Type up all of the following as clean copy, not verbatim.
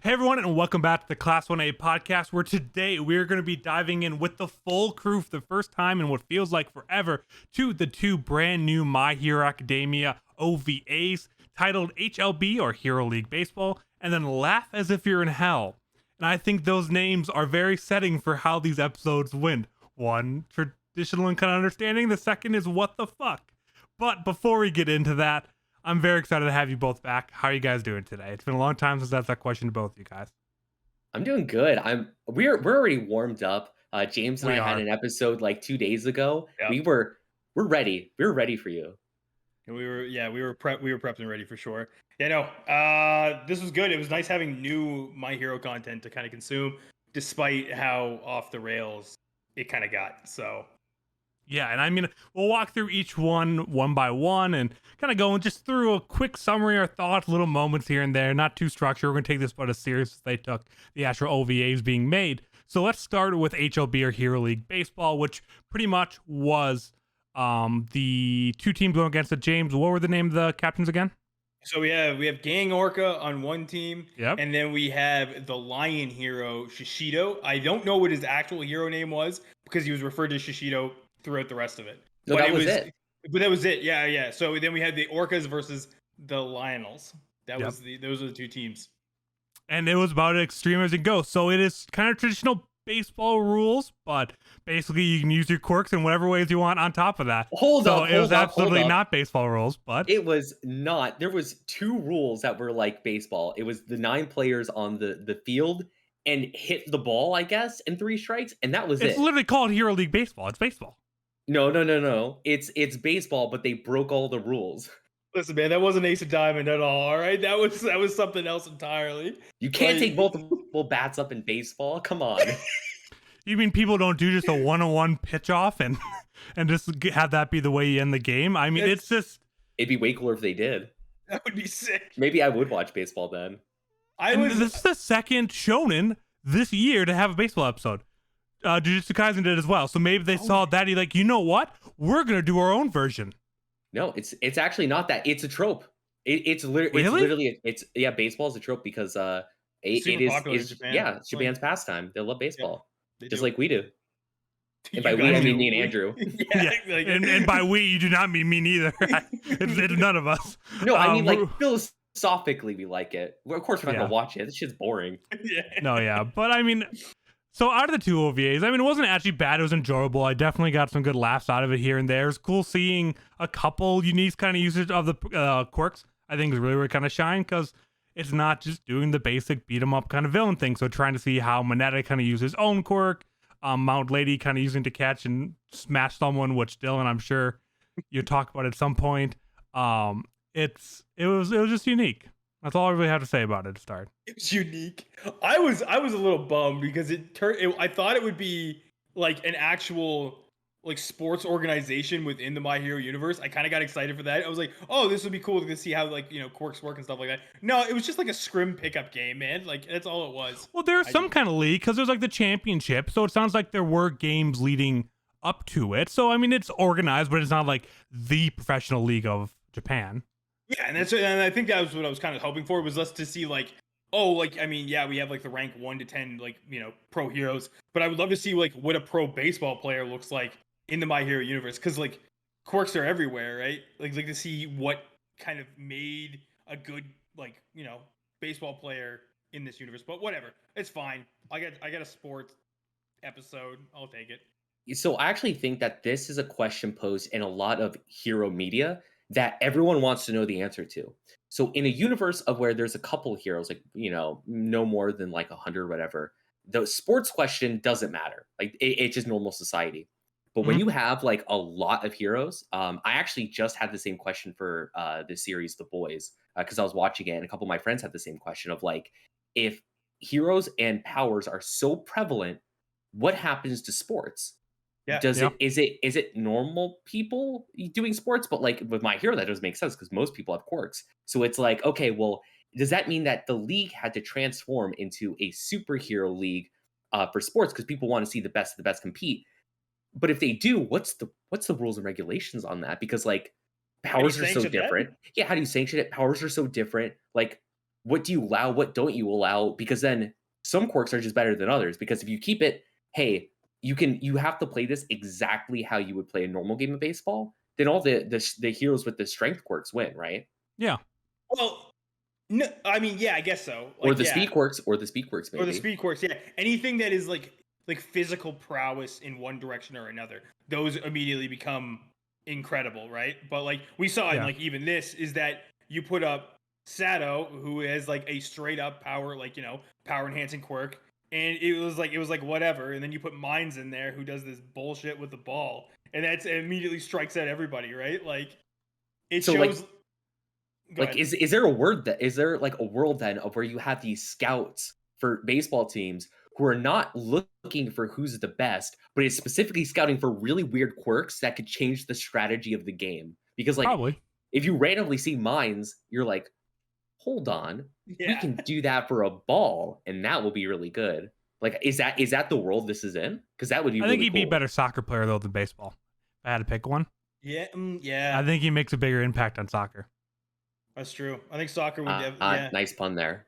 Hey everyone, and welcome back to the Class 1A podcast, where today we're going to be diving in with the full crew for the first time in what feels like forever to the two brand new My Hero Academia OVAs titled HLB or Hero League Baseball, and then Laugh as If You're in Hell. And I think those names are very setting for how these episodes went. One, traditional and kind of understanding. The second is what the fuck. But before we get into that, I'm very excited to have you both back. How are you guys doing today? It's been a long time since I asked that question to both of you guys. I'm doing good. We're already warmed up. James and We I had are. an episode like 2 days ago. Yep. We're ready. We're ready for you. And we were prepped and ready for sure. Yeah, no, this was good. It was nice having new My Hero content to kind of consume, despite how off the rails it kind of got. So Yeah, and I mean, we'll walk through each one by one and kind of going just through a quick summary, our thoughts, little moments here and there. Not too structured. We're going to take this about as serious as they took the actual OVAs being made. So let's start with HLB or Hero League Baseball, which pretty much was the two teams going against it. James, what were the name of the captains again? so we have Gang Orca on one team, Yep. and then we have the Lion Hero Shishido. I don't know what his actual hero name was because he was referred to Shishido throughout the rest of it. No, But that was it. But that was it. Yeah, yeah. So then we had the Orcas versus the Lionels. Yep. Those are the two teams. And it was about as extreme as it goes. So it is kind of traditional baseball rules, but basically you can use your quirks in whatever ways you want on top of that. Hold So up. it was hold up, absolutely hold up. not baseball rules, but It was not. There was two rules that were like baseball. It was the 9 players on the field and hit the ball, I guess, and 3 strikes, and that was it's it. literally called Hero League Baseball. It's baseball. No. It's baseball, but they broke all the rules. Listen, man, that wasn't Ace of Diamond at all. All right, that was something else entirely. You can't Like- take multiple bats up in baseball. Come on. You mean people don't do just a one-on-one pitch off and just have that be the way you end the game? I mean, it's just It'd be way cooler if they did. That would be sick. Maybe I would watch baseball then. this is the second shonen this year to have a baseball episode. Jujutsu Kaisen did as well. So maybe they saw that. He like, you know what? We're gonna do our own version. No, it's actually not that. It's a trope. It's Really? literally baseball is a trope because it Super is popular in Japan. yeah, it's Japan's pastime. They love baseball They just do. like we do. You And by we guys I mean do. me and Andrew. Yeah, like- and by we, you do not mean me neither. it's none of us. No, I mean like Ru- philosophically we like it. Well, of course we're not Yeah. gonna watch it. This shit's boring. yeah. No, yeah, but I mean, so out of the two OVAs, I mean, it wasn't actually bad. It was enjoyable. I definitely got some good laughs out of it here and there. It's cool seeing a couple unique kind of usage of the quirks. I think is really where it kind of shine because it's not just doing the basic beat 'em up kind of villain thing. So trying to see how Moneta kind of uses his own quirk, Mount Lady kind of using to catch and smash someone, which Dylan, I'm sure you talk about at some point. It was just unique. That's all I really have to say about it to start. It was unique. I was a little bummed because I thought it would be like an actual like sports organization within the My Hero universe. I kind of got excited for that. I was like, oh, this would be cool to see how like quirks work and stuff like that. No, it was just like a scrim pickup game, man. Like that's all it was. Well, there's some kind of league because there's like the championship. So it sounds like there were games leading up to it. So I mean, it's organized, but it's not like the professional league of Japan. Yeah, and I think that was what I was kind of hoping for was us to see like, oh, like I mean, yeah, we have like the rank 1 to 10 like pro heroes, but I would love to see like what a pro baseball player looks like in the My Hero universe because like quirks are everywhere, right? Like to see what kind of made a good like baseball player in this universe. But whatever, it's fine. I got a sports episode. I'll take it. So I actually think that this is a question posed in a lot of hero media that everyone wants to know the answer to. So in a universe of where there's a couple heroes, like, no more than like 100 or whatever, the sports question doesn't matter. Like it's just normal society. But when you have like a lot of heroes, I actually just had the same question for the series, The Boys, because I was watching it and a couple of my friends had the same question of like, if heroes and powers are so prevalent, what happens to sports? Yeah. Is it normal people doing sports? But like with My Hero, that doesn't make sense because most people have quirks. So it's like, okay, well, does that mean that the league had to transform into a superhero league for sports because people want to see the best of the best compete? But if they do, what's the rules and regulations on that? Because like powers are so sanction that? different. Yeah, how do you sanction it? Powers are so different. Like what do you allow, what don't you allow? Because then some quirks are just better than others. Because if you keep it, hey, you have to play this exactly how you would play a normal game of baseball, then all the heroes with the strength quirks win, right? Yeah. Well, no, I mean, yeah, I guess so. Or Like, the yeah, speed quirks, or the speed quirks, or the maybe. speed course, yeah. Anything that is like physical prowess in one direction or another, those immediately become incredible, right? But like we saw in Yeah. like even this is that you put up Sato, who has like a straight up power, like power enhancing quirk, and it was like whatever, and then you put Mines in there, who does this bullshit with the ball, and it immediately strikes at everybody, right? Like it So like shows. Go ahead. is there a word that is there like a world then of where you have these scouts for baseball teams who are not looking for who's the best, but is specifically scouting for really weird quirks that could change the strategy of the game? Because like Probably. if you randomly see Mines, you're like, hold on, we Yeah. can do that for a ball, and that will be really good. Like, is that the world this is in? Because that would be I think really he'd be a cool. better soccer player though than baseball. If I had to pick one. Yeah, yeah, I think he makes a bigger impact on soccer. that's true. I think soccer would. Yeah. Nice pun there.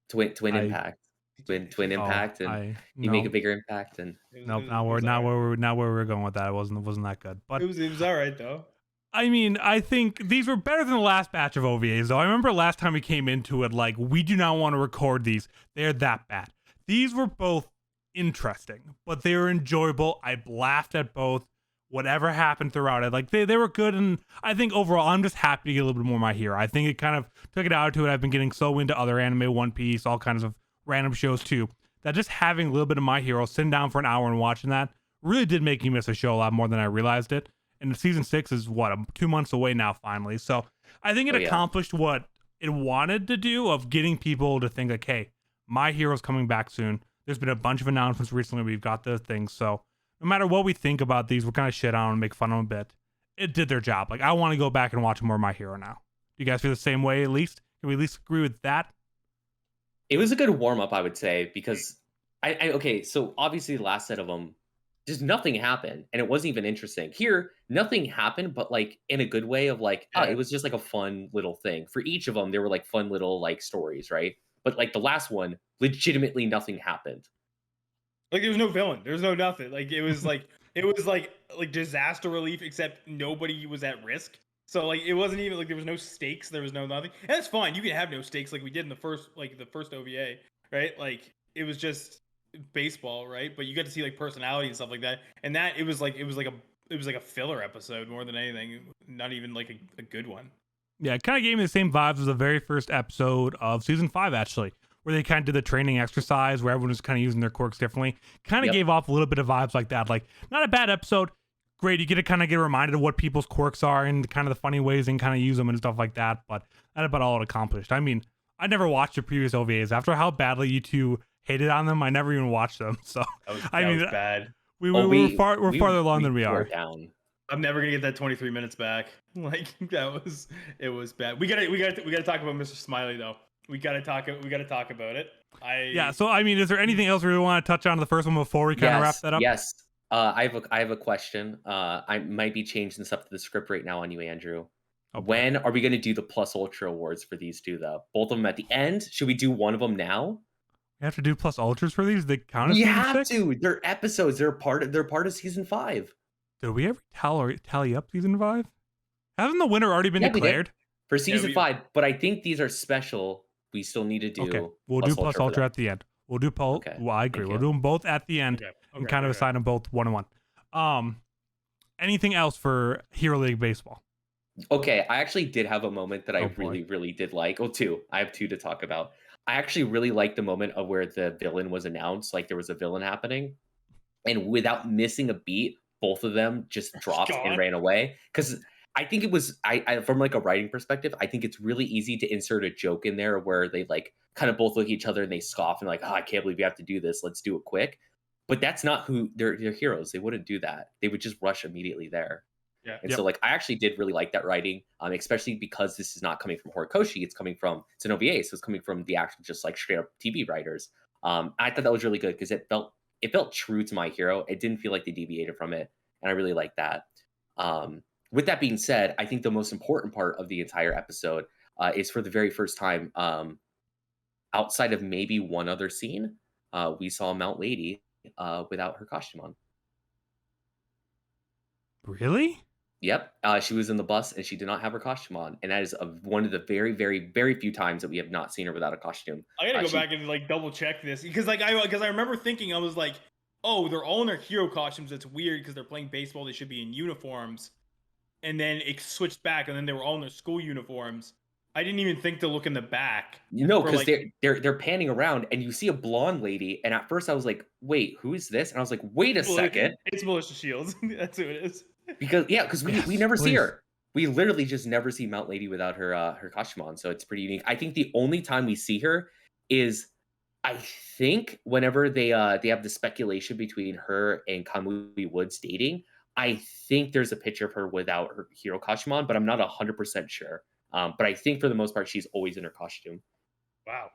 Twin impact. Twin impact, and you make a bigger impact. And Nope, not where we're going with that. It wasn't that good. But it was all right though. I mean, I think these were better than the last batch of OVAs, though. I remember last time we came into it, like, we do not want to record these. They're that bad. These were both interesting, but they were enjoyable. I laughed at both. Whatever happened throughout it, like, they were good. And I think overall, I'm just happy to get a little bit more My Hero. I think it kind of took it out to it. I've been getting so into other anime, One Piece, all kinds of random shows, too, that just having a little bit of My Hero, sitting down for an hour and watching that, really did make me miss a show a lot more than I realized it. And season 6 is 2 months away now, finally. So I think it accomplished what it wanted to do of getting people to think like, hey, My Hero's coming back soon. There's been a bunch of announcements recently. We've got the things. So no matter what we think about these, we're kind of shit on and make fun of them a bit. It did their job. Like, I want to go back and watch more My Hero now. Do you guys feel the same way at least? Can we at least agree with that? it was a good warm up, I would say, because okay, so obviously the last set of them, just nothing happened, and it wasn't even interesting. Here, nothing happened, but like in a good way of like, it was just like a fun little thing. For each of them, there were like fun little like stories, right? But like the last one, legitimately nothing happened. Like there was no villain. There was no nothing. Like it was like disaster relief, except nobody was at risk. So like it wasn't even like there was no stakes. There was no nothing, and that's fine. You can have no stakes like we did in the first OVA, right? Like it was just baseball, right? But you got to see like personality and stuff like that, and that it was like a filler episode more than anything. Not even like a good one. Yeah, it kind of gave me the same vibes as the very first episode of season 5, actually, where they kind of did the training exercise where everyone was kind of using their quirks differently. Kind of gave off a little bit of vibes like that. Like, not a bad episode. Great, you get to kind of get reminded of what people's quirks are and kind of the funny ways and kind of use them and stuff like that. But that's about all it accomplished. I mean, I never watched the previous OVAs. After how badly you two hated on them, I never even watched them. So that was bad. We're farther along than we are. Down. I'm never gonna get that 23 minutes back. Like it was bad. We gotta talk about Mr. Smiley though. We gotta talk about it. So I mean, is there anything else we really want to touch on the first one before we kind of wrap that up? Yes. I have a question. I might be changing this up to the script right now on you, Andrew. Okay. When are we going to do the Plus Ultra awards for these two, though? Both of them at the end? Should we do one of them now? We have to do Plus Ultras for these? They count as You season have 6? to. They're episodes. They're part of season 5. Did we ever tally up season 5? Hasn't the winner already been declared? For season 5, but I think these are special. We still need to do. Okay, we'll do Plus Ultra at the end. We'll do Okay. Well, I agree. We'll do them both at the end and kind of assign them both 1-1. Anything else for Hero League Baseball? Okay, I actually did have a moment that I really did like. Oh, two. I have two to talk about. I actually really liked the moment of where the villain was announced. Like there was a villain happening, and without missing a beat, both of them just dropped and ran away. Because I think it was, I from like a writing perspective, I think it's really easy to insert a joke in there where they like kind of both look at each other and they scoff and like, oh, I can't believe we have to do this. Let's do it quick. But that's not who they're heroes. They wouldn't do that. They would just rush immediately there. Yeah. And so like I actually did really like that writing, especially because this is not coming from Horikoshi. It's an OVA, so it's coming from the actual just like straight up TV writers. I thought that was really good because it felt true to My Hero. It didn't feel like they deviated from it, and I really liked that. With that being said, I think the most important part of the entire episode, is for the very first time, outside of maybe one other scene, we saw Mount Lady without her costume on. Really? Yep, she was in the bus and she did not have her costume on, and that is one of the very, very, very few times that we have not seen her without a costume. I gotta go She back and like double check this because I remember thinking I was like, oh, they're all in their hero costumes. That's weird because they're playing baseball. They should be in uniforms. And then it switched back, and then they were all in their school uniforms. I didn't even think to look in the back. For because like, they're panning around and you see a blonde lady, and at first I was like, "Wait, who is this?" And I was like, "Wait a second," it's Melissa Shields. That's who it is. because we Yes, never see please. her. We literally just never see Mount Lady without her costume on, so it's pretty unique. I think the only time we see her is, I think, whenever they have the speculation between her and Kamui Woods dating. I think there's a picture of her without her hero costume on, but I'm not 100% sure. But I think for the most part, she's always in her costume. Wow.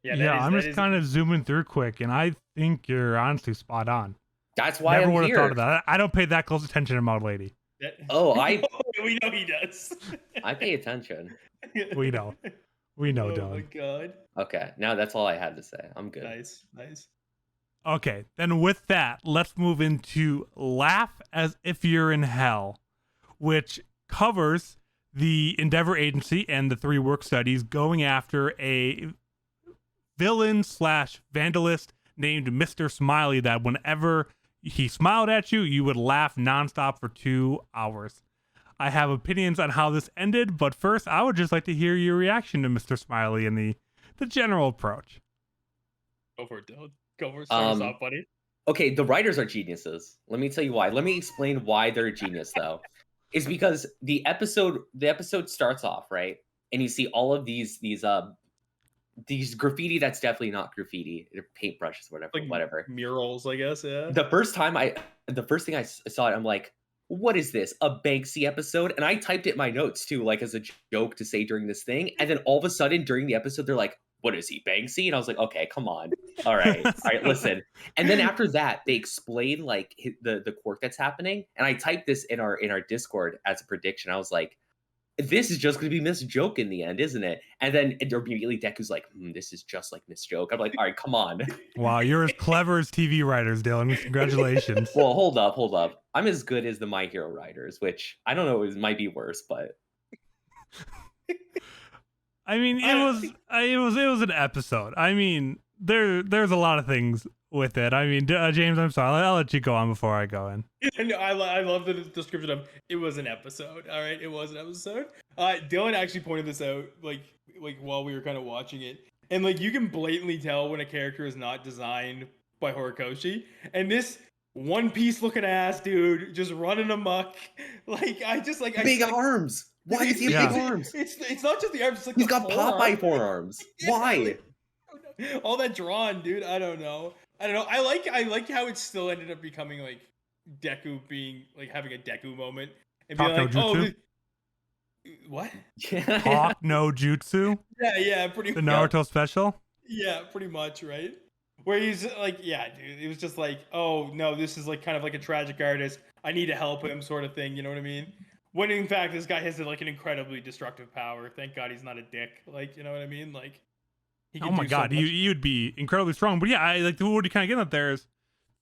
Yeah, Yeah, I'm that just is- kind of zooming through quick, and I think you're honestly spot on. That's why Never I'm would have here. thought of that. I don't pay that close attention to Mount Lady. Oh, we know he does. I pay attention. We know. We know, Oh Dylan. my god. Okay, now that's all I had to say. I'm good. Nice. Okay, then with that, let's move into Laugh as If You're in Hell, which covers the Endeavor Agency and the 3 work studies going after a villain slash vandalist named Mr. Smiley that whenever he smiled at you, you would laugh nonstop for 2 hours. I have opinions on how this ended, but first I would just like to hear your reaction to Mr. Smiley and the general approach. Go for it, Dylan. Go for it. Start us off, buddy. Okay, the writers are geniuses. Let me tell you why. Let me explain why they're a genius, though. Is because the episode starts off, right, and you see all of these graffiti that's definitely not graffiti, they're paintbrushes, whatever. Murals, I guess. Yeah. The first thing I saw it, I'm like, what is this? A Banksy episode? And I typed it in my notes too, like as a joke to say during this thing. And then all of a sudden during the episode, they're like, what is he, Banksy? And I was like, okay, come on. All right, listen. And then after that, they explain like the quirk that's happening. And I typed this in our Discord as a prediction. I was like, this is just going to be Miss Joke in the end, isn't it? And then immediately Deku's like, this is just like Miss Joke. I'm like, all right, come on. Wow, you're as clever as TV writers, Dylan. Congratulations. Well, hold up. I'm as good as the My Hero writers, which I don't know, it might be worse, but I mean, it was an episode. I mean, there's a lot of things with it. I mean, James, I'm sorry. I'll let you go on before I go in. And I love the description of it was an episode. All right, it was an episode. Dylan actually pointed this out like while we were kind of watching it, and like you can blatantly tell when a character is not designed by Horikoshi. And this One Piece looking ass dude just running amok. Like big arms. Why does he have big arms? It's not just the arms. It's like He's the got Popeye forearms. Why? All that drawn, dude. I don't know. I like how it still ended up becoming like Deku being like having a Deku moment and being like, Jutsu? What? Hawk no Jutsu, Yeah, pretty the much. Naruto special. Yeah, pretty much, right? Where he's like, yeah, dude, it was just like, oh no, this is like kind of like a tragic artist. I need to help him, sort of thing. You know what I mean? When in fact, this guy has like an incredibly destructive power. Thank God he's not a dick. Like, you know what I mean? Like, he can Oh my do so god, much. you'd be incredibly strong. But yeah, I like what you kind of getting at there is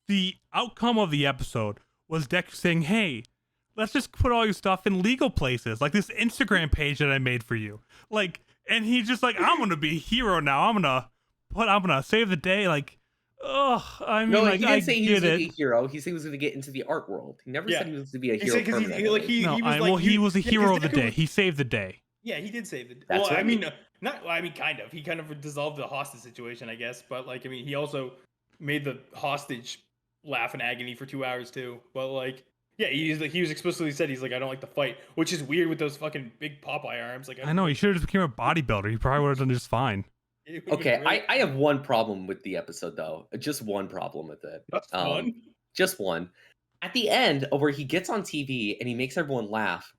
the outcome of the episode was Deku saying, "Hey, let's just put all your stuff in legal places, like this Instagram page that I made for you." Like, and he's just like, "I'm gonna be a hero now. I'm gonna save the day." Like, I mean, No, like, he I didn't say he was get going to it. be a hero. He said he was going to get into the art world. He never said he was going to be a He hero. said 'cause he- permanently. like, he No, was I, like, well, he was a yeah, hero 'cause of the Deku day. was- He saved the day. Yeah, he did save the. That's Well, what I I mean, mean. not. Well, I mean, kind of. He kind of dissolved the hostage situation, I guess. But like, I mean, he also made the hostage laugh in agony for 2 hours too. But like, yeah, he was explicitly said he's like, I don't like the fight, which is weird with those fucking big Popeye arms. Like, I know he should have just became a bodybuilder. He probably would have done just fine. it would've Okay, been really- I have one problem with the episode, though. Just one problem with it. That's fun. Just one. At the end of where he gets on TV and he makes everyone laugh,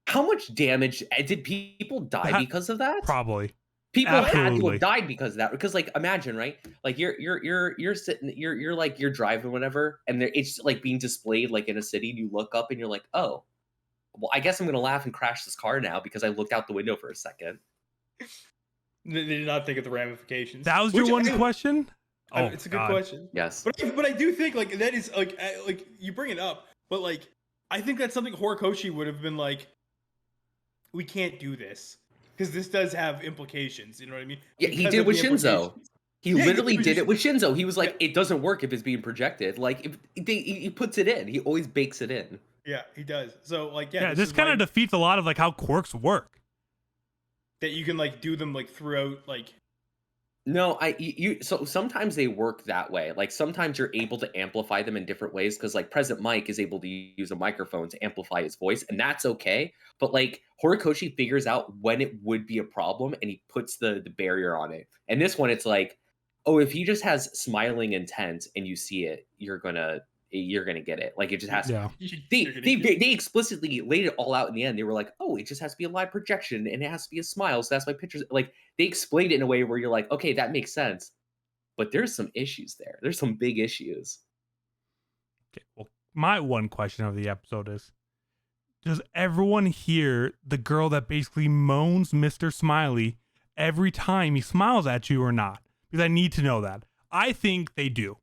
how much damage did people die That- because of that? Probably. People had to Absolutely. have died because of that. Because like, imagine, right? Like you're sitting, you're driving, whatever, and it's like being displayed like in a city. And you look up and you're like, oh, well, I guess I'm gonna laugh and crash this car now because I looked out the window for a second. They did not think of the ramifications. That was your one question? Oh, it's a good God. question. Yes. But I do think like that is like you bring it up, but like I think that's something Horikoshi would have been like, we can't do this because this does have implications. You know what I mean? Yeah, he Because did of with the Shinzo. implications. He Yeah, literally was did just- it with Shinzo. He was like, it doesn't work if it's being projected. Like, if he puts it in. He always bakes it in. Yeah, he does. So like, Yeah, this is kind why- of defeats a lot of like how quirks work. that you can like do them like throughout like. No, so sometimes they work that way. Like sometimes you're able to amplify them in different ways because like President Mike is able to use a microphone to amplify his voice, and that's okay. But like Horikoshi figures out when it would be a problem and he puts the barrier on it. And this one, it's like, oh, if he just has smiling intent and you see it, you're gonna get it. Like it just has Yeah. they explicitly laid it all out in the end. They were like, oh, it just has to be a live projection and it has to be a smile. So that's why pictures like they explained it in a way where you're like, okay, that makes sense. But there's some issues there. There's some big issues. Okay, well, my one question of the episode is, does everyone hear the girl that basically moans Mr. Smiley every time he smiles at you or not? Because I need to know that. I think they do.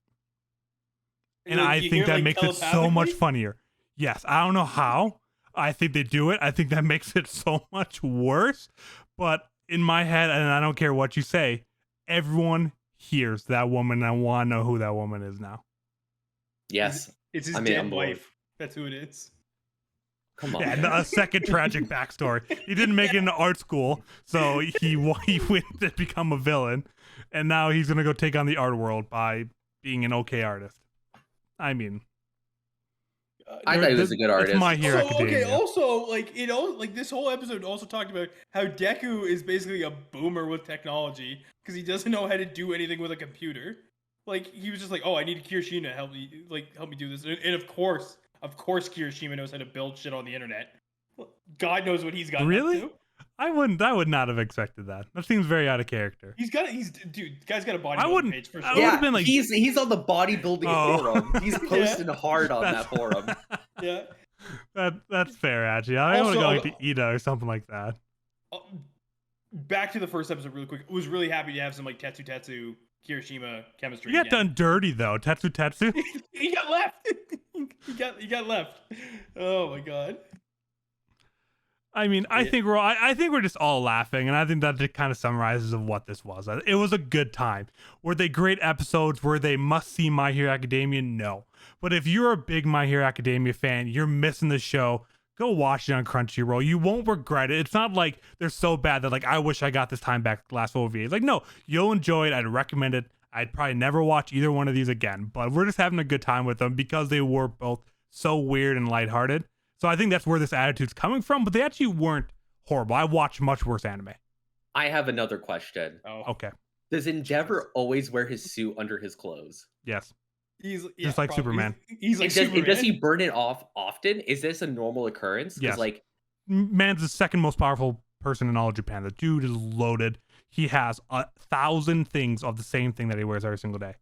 And Like, I you think hear, that like, makes it so much telepathically? funnier. Yes, I don't know how. I think they do it. I think that makes it so much worse. But in my head, and I don't care what you say, everyone hears that woman. And I want to know who that woman is now. Yes. It's his I'm dead bored. wife. That's who it is. Come on. Yeah, and a second tragic backstory. He didn't make it into art school, so he went to become a villain, and now he's gonna go take on the art world by being an okay artist. I mean, I thought he was a good artist. It's My Hero So, okay, Academia. also, like, this whole episode also talked about how Deku is basically a boomer with technology because he doesn't know how to do anything with a computer. Like, he was just like, oh, I need Kirishima to help me do this. And of course, Kirishima knows how to build shit on the internet. God knows what he's got. Really? Up to. I would not have expected that. That seems very out of character. Guy's got a body wouldn't- page for I sure. would've Yeah, been like- he's on the bodybuilding Oh. forum. He's posting hard on that forum. Yeah. That's fair, actually. I want to go Also- like to Ida or something like that. Back to the first episode really quick. I was really happy to have some like Tetsu Kirishima chemistry. You got again. done dirty though, Tetsu. He got left. he got left. Oh my god. I mean, I Yeah. think we're just all laughing, and I think that just kind of summarizes of what this was. It was a good time. Were they great episodes? Were they must-see My Hero Academia? No. But if you're a big My Hero Academia fan, you're missing the show. Go watch it on Crunchyroll. You won't regret it. It's not like they're so bad that like I wish I got this time back last OVA. It's like no, you'll enjoy it. I'd recommend it. I'd probably never watch either one of these again. But we're just having a good time with them because they were both so weird and lighthearted. So I think that's where this attitude's coming from, but they actually weren't horrible. I watched much worse anime. I have another question. Oh. Okay. Does Endeavor always wear his suit under his clothes? Yes. He's Just like Superman. He's like And does, Superman. does he burn it off often? Is this a normal occurrence? 'Cause, Yes. like, Man's the second most powerful person in all of Japan. The dude is loaded. He has 1,000 things of the same thing that he wears every single day.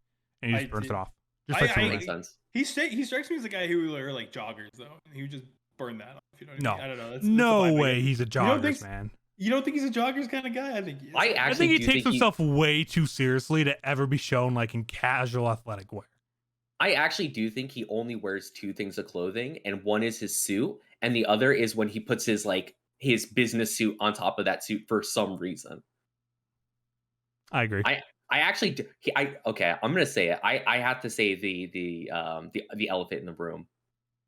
And he just burns it off. Just like I- Superman. makes sense. He strikes me as a guy who wear like joggers though. He would just burn that off. You know what I No. mean? I don't know. That's No the vibe I way get. he's a don't think joggers, so? man. You don't think he's a joggers kind of guy? I think he is. I I actually think he do takes think himself way too seriously to ever be shown like in casual athletic wear. I actually do think he only wears two things of clothing, and one is his suit, and the other is when he puts his his business suit on top of that suit for some reason. I agree. I actually do, okay. I'm gonna say it. I have to say the elephant in the room.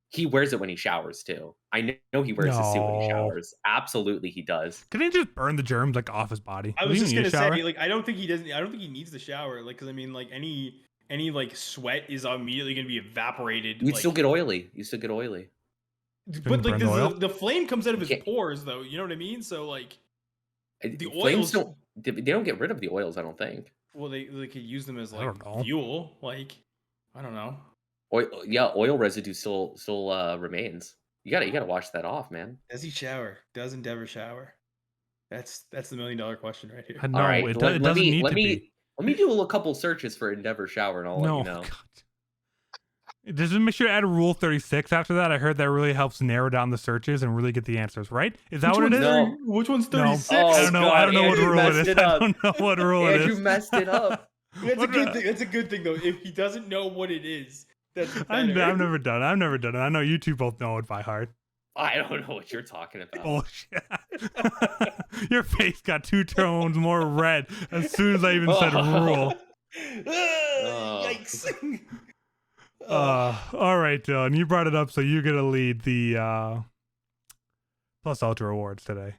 He wears it when he showers too. I know he wears his suit when he No. showers. Absolutely, he does. Can he just burn the germs like off his body? I Does was he just even gonna need a shower? say, like, I don't think he needs the shower, like, because I mean, like, any like sweat is immediately gonna be evaporated. You'd like, still get oily. You still get oily. but like burn the oil? the flame comes out of his Okay. pores, though. You know what I mean? So like, The Flames oils- they don't get rid of the oils. I don't think. well, they could use them as I like don't know. fuel. Like, I don't know. Oil residue still remains. You gotta wash that off, man. Does he shower? Does Endeavor shower? That's the $1 million question right here. No, All right, it let doesn't me need let to me be. let me do a couple searches for Endeavor shower, and I'll No, let you know. God. Does it make sure to add a rule 36 after that? I heard that really helps narrow down the searches and really get the answers, right? Is that what it is? No. Which one's No. 36? I don't know. I don't know what Andrew rule it messed is. it I up. don't know what rule it Andrew is. messed it up. That's a What good the- thing. That's a good thing though. If he doesn't know what it is, that's better. I've never done it. I've never done it. I know you two both know it by heart. I don't know what you're talking about. Bullshit. Your face got 2 tones more red as soon as I even said rule. Yikes. All right, Dylan, you brought it up, so you're gonna lead the Plus Ultra Awards today.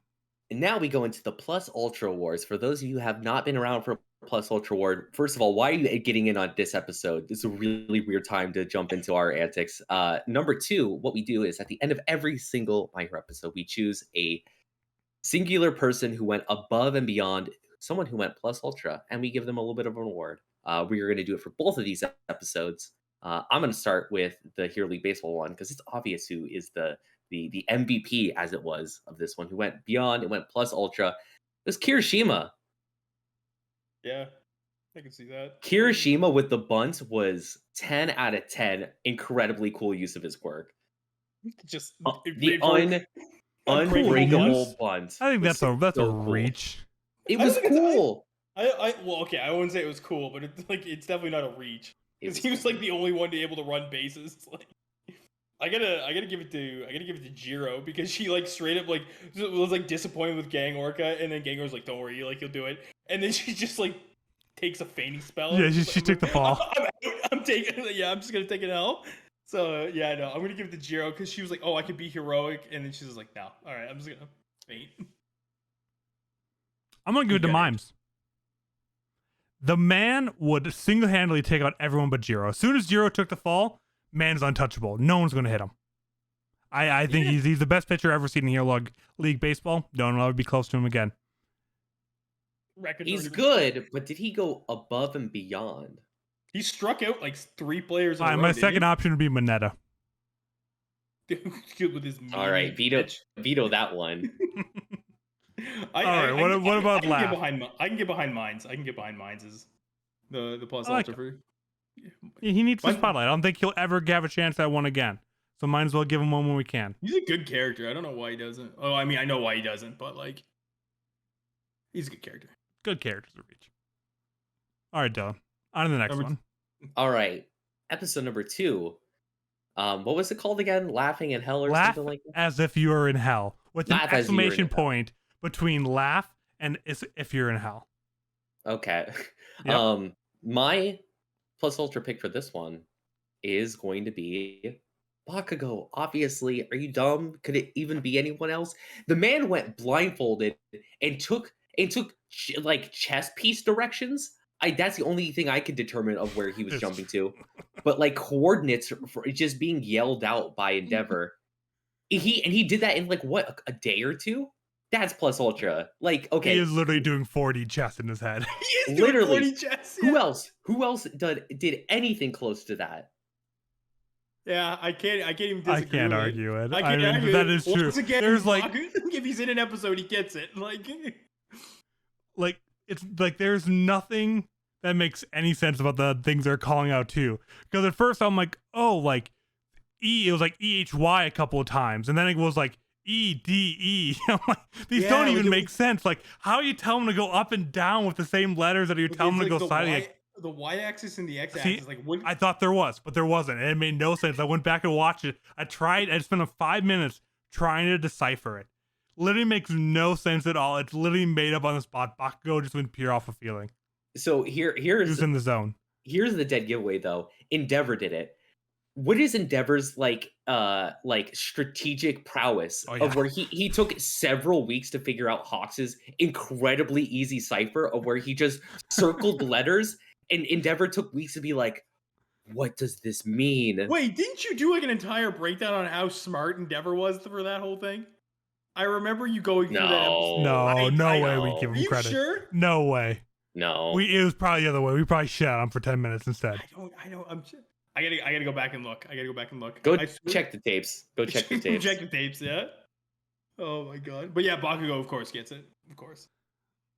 And now we go into the Plus Ultra Awards. For those of you who have not been around for Plus Ultra Award, first of all, why are you getting in on this episode? This is a really weird time to jump into our antics. Number 2, what we do is at the end of every single My Hero episode, we choose a singular person who went above and beyond, someone who went Plus Ultra, and we give them a little bit of an award. We are going to do it for both of these episodes. I'm going to start with the Hero League Baseball one because it's obvious who is the MVP, as it was, of this one, who went beyond, it went Plus Ultra. It was Kirishima. Yeah, I can see that. Kirishima with the bunt was 10 out of 10. Incredibly cool use of his quirk. Just The Unbreakable unbreakable bunt. I think was that's a so cool. reach. It I was think it's- cool. well, okay, I wouldn't say it was cool, but it's definitely not a reach. Because he was like the only one to able to run bases. Like, I gotta give it to Jiro because she like straight up like was like disappointed with Gang Orca, and then Gang was like, "Don't worry, like he'll do it," and then she just like takes a fainting spell. Yeah, and she took the fall. I'm taking. Yeah, I'm just gonna take an L. So yeah, no, I'm gonna give it to Jiro because she was like, "Oh, I could be heroic," and then she was like, "No, all right, I'm just gonna faint." I'm gonna give it to Mimes. The man would single-handedly take out everyone but Jiro. As soon as Jiro took the fall, man's untouchable. No one's gonna hit him. I think he's the best pitcher ever seen in Hero League Baseball. Don't know, I would be close to him again. He's good, but did he go above and beyond? He struck out like 3 players. In a row, My didn't second option would be Mineta. he? With his All right, mean veto that one. All right, what about Laugh? I can get behind Mines. I can get behind Mines as the Plus I like Ultra for. He needs the Mine- spotlight. I don't think he'll ever have a chance at one again. So might as well give him one when we can. He's a good character. I don't know why he doesn't. Oh, I mean, I know why he doesn't, but like, he's a good character. Good characters to reach. All right, Dylan. On to the next Number one. All right, episode number 2. What was it called again? Laughing in Hell or Laugh something like that? as if you are in hell. With an Laugh as you were in exclamation hell. point between laugh and as if you're in hell. Okay. Yep. My Plus Ultra pick for this one is going to be Bakugo. Obviously, are you dumb? Could it even be anyone else? The man went blindfolded and took like chess piece directions. That's the only thing I could determine of where he was It's jumping to. But like coordinates for just being yelled out by Endeavor. He did that in like what, a day or two? That's Plus Ultra. Like, okay. He is literally doing 4D chess in his head. He is doing Literally. 40 chess. Who else did anything close to that? Yeah, I can't even disagree. I can't with it. argue it. I I can't mean, argue that it. is true. Once again, There's like if he's in an episode, he gets it. it's like there's nothing that makes any sense about the things they're calling out too. Because at first I'm like, oh, like it was like EHY a couple of times, and then it was like EDE. I'm like, these don't even make sense. Like, how you tell them to go up and down with the same letters that you tell them to go side? The y-axis and the x-axis. See, Like, what? I thought there was, but there wasn't, and it made no sense. I went back and watched it. I spent 5 minutes trying to decipher it. Literally makes no sense at all. It's literally made up on the spot. Bakugo just went pure off a feeling. So He here's was in the zone. here's the dead giveaway though. Endeavor did it. What is Endeavor's like strategic prowess of where he took several weeks to figure out Hawks's incredibly easy cipher of where he just circled letters, and Endeavor took weeks to be like, what does this mean? Wait, didn't you do like an entire breakdown on how smart Endeavor was for that whole thing? I remember you going through that episode. No I way know. we give Are him you credit. sure? No way. No. It was probably the other way. We probably shot him for 10 minutes instead. I don't. I gotta go back and look. Go I swear- check the tapes. Go check the tapes. Check the tapes. Yeah. Oh my god. But yeah, Bakugo of course gets it. Of course.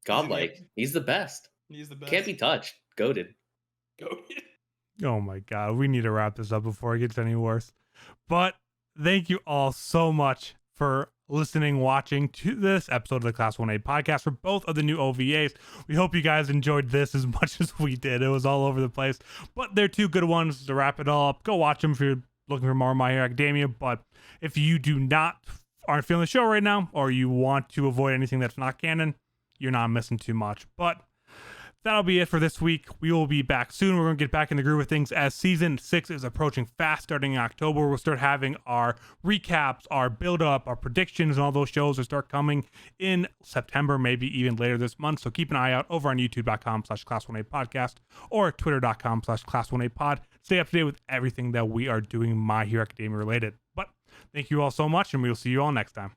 Godlike. He's the best. He's the best. Can't be touched. Goated. Go. Oh my God, we need to wrap this up before it gets any worse. But thank you all so much for listening, watching to this episode of the Class 1A podcast for both of the new OVAs. We hope you guys enjoyed this as much as we did. It was all over the place, but they're two good ones to wrap it all up. Go watch them if you're looking for more My Hero Academia. But if you aren't feeling the show right now, or you want to avoid anything that's not canon, you're not missing too much. But that'll be it for this week. We will be back soon. We're going to get back in the groove of things as season 6 is approaching fast. Starting in October, we'll start having our recaps, our build-up, our predictions, and all those shows will start coming in September, maybe even later this month. So keep an eye out over on youtube.com/class1a podcast or twitter.com/class1a pod. Stay up to date with everything that we are doing My Hero Academia related. But thank you all so much, and we will see you all next time.